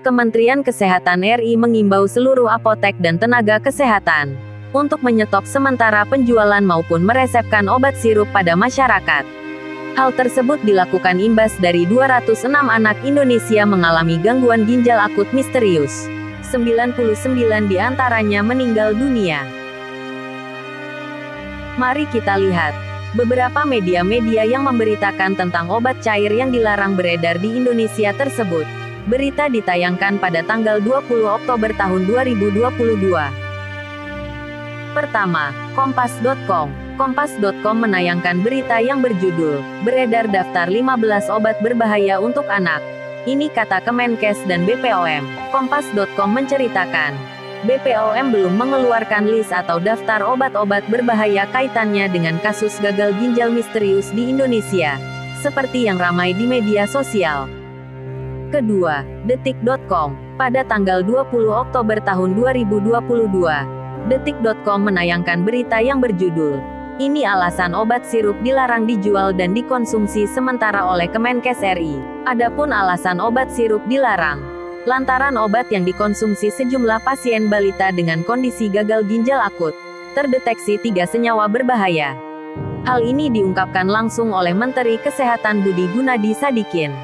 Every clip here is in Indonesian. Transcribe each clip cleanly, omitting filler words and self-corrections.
Kementerian Kesehatan RI mengimbau seluruh apotek dan tenaga kesehatan untuk menyetop sementara penjualan maupun meresepkan obat sirup pada masyarakat. Hal tersebut dilakukan imbas dari 206 anak Indonesia mengalami gangguan ginjal akut misterius. 99 diantaranya meninggal dunia. Mari kita lihat beberapa media-media yang memberitakan tentang obat cair yang dilarang beredar di Indonesia tersebut. Berita ditayangkan pada tanggal 20 Oktober tahun 2022. Pertama, Kompas.com. Kompas.com menayangkan berita yang berjudul, "Beredar daftar 15 obat berbahaya untuk anak." Ini kata Kemenkes dan BPOM. Kompas.com menceritakan, BPOM belum mengeluarkan list atau daftar obat-obat berbahaya kaitannya dengan kasus gagal ginjal misterius di Indonesia, seperti yang ramai di media sosial. Kedua, Detik.com. Pada tanggal 20 Oktober tahun 2022, Detik.com menayangkan berita yang berjudul, "Ini alasan obat sirup dilarang dijual dan dikonsumsi sementara oleh Kemenkes RI." Adapun alasan obat sirup dilarang, lantaran obat yang dikonsumsi sejumlah pasien balita dengan kondisi gagal ginjal akut terdeteksi 3 senyawa berbahaya. Hal ini diungkapkan langsung oleh Menteri Kesehatan Budi Gunadi Sadikin.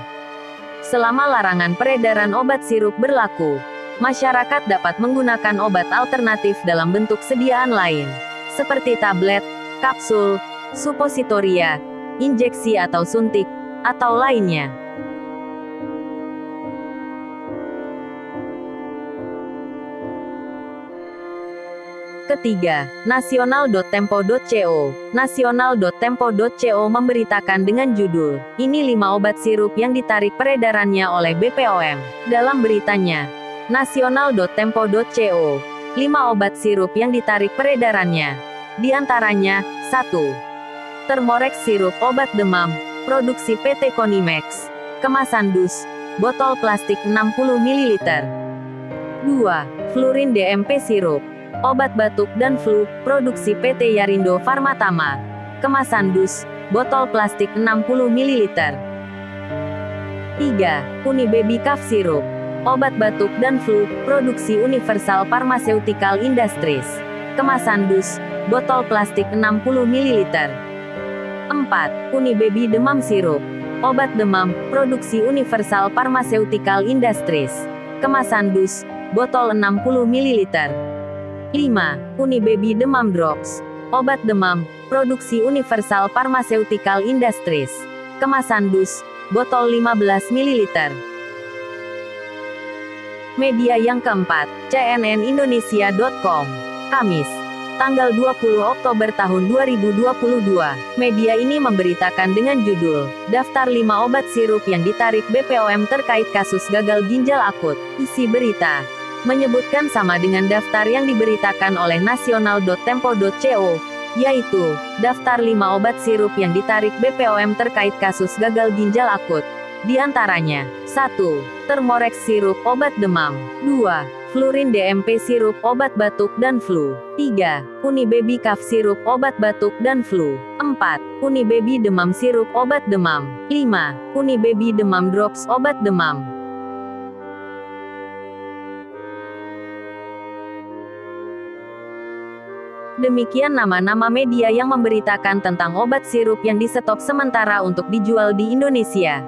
Selama larangan peredaran obat sirup berlaku, masyarakat dapat menggunakan obat alternatif dalam bentuk sediaan lain, seperti tablet, kapsul, supositoria, injeksi atau suntik, atau lainnya. Ketiga, Nasional.tempo.co. Nasional.tempo.co memberitakan dengan judul, "Ini 5 obat sirup yang ditarik peredarannya oleh BPOM." Dalam beritanya, Nasional.tempo.co, 5 obat sirup yang ditarik peredarannya. Di antaranya, 1. Thermorex sirup obat demam, produksi PT Konimex. Kemasan dus, botol plastik 60 ml. 2. Flurin DMP sirup, obat batuk dan flu, produksi PT Yarindo Pharmatama. Kemasan dus, botol plastik 60 ml. 3. Unibaby Cough sirup, obat batuk dan flu, produksi Universal Pharmaceutical Industries. Kemasan dus, botol plastik 60 ml. 4. Unibaby demam sirup, obat demam, produksi Universal Pharmaceutical Industries. Kemasan dus, botol 60 ml. 5. Unibaby demam drops, obat demam, produksi Universal Pharmaceutical Industries. Kemasan dus, botol 15 ml. Media yang keempat, CNNindonesia.com. Kamis, tanggal 20 Oktober tahun 2022. Media ini memberitakan dengan judul, "Daftar 5 obat sirup yang ditarik BPOM terkait kasus gagal ginjal akut." Isi berita menyebutkan sama dengan daftar yang diberitakan oleh Nasional.tempo.co, yaitu, daftar 5 obat sirup yang ditarik BPOM terkait kasus gagal ginjal akut. Di antaranya, 1. Thermorex sirup obat demam. 2. Flurin DMP sirup obat batuk dan flu. 3. Unibaby Cough sirup obat batuk dan flu. 4. Unibaby demam sirup obat demam. 5. Unibaby demam drops obat demam. Demikian nama-nama media yang memberitakan tentang obat sirup yang disetop sementara untuk dijual di Indonesia.